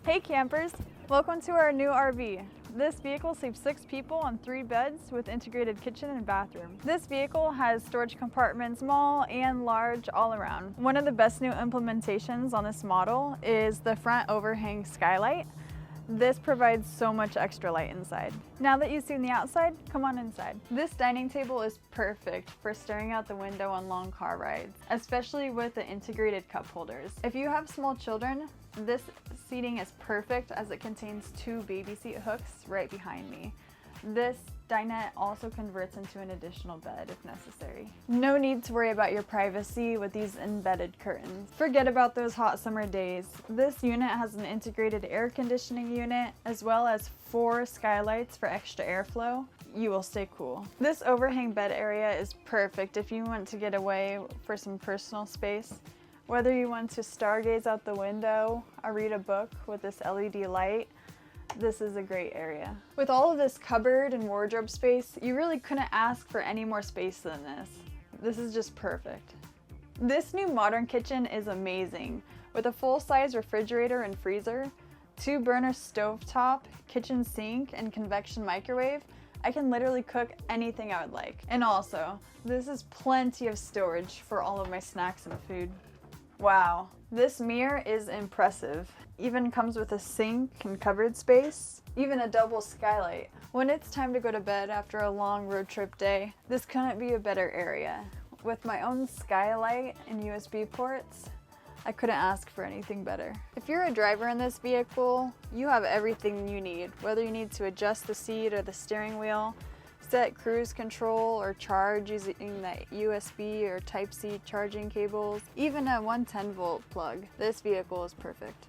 Hey campers, welcome to our new RV. This vehicle sleeps 6 people on 3 beds with integrated kitchen and bathroom. This vehicle has storage compartments small and large all around. One of the best new implementations on this model is the front overhang skylight. This provides so much extra light inside. Now that you've seen the outside, come on inside. This dining table is perfect for staring out the window on long car rides, especially with the integrated cup holders. If you have small children, this seating is perfect as it contains 2 baby seat hooks right behind me. This dinette also converts into an additional bed if necessary. No need to worry about your privacy with these embedded curtains. Forget about those hot summer days. This unit has an integrated air conditioning unit as well as 4 skylights for extra airflow. You will stay cool. This overhang bed area is perfect if you want to get away for some personal space. Whether you want to stargaze out the window or read a book with this LED light, this is a great area. With all of this cupboard and wardrobe space, you really couldn't ask for any more space than this. This is just perfect. This new modern kitchen is amazing. With a full-size refrigerator and freezer, 2-burner stovetop, kitchen sink, and convection microwave, I can literally cook anything I would like. And also, this is plenty of storage for all of my snacks and food. Wow, this mirror is impressive. Even comes with a sink and cupboard space, even a double skylight. When it's time to go to bed after a long road trip day, this couldn't be a better area. With my own skylight and USB ports, I couldn't ask for anything better. If you're a driver in this vehicle, you have everything you need, whether you need to adjust the seat or the steering wheel, set cruise control or charge using the USB or Type-C charging cables, even a 110-volt plug. This vehicle is perfect.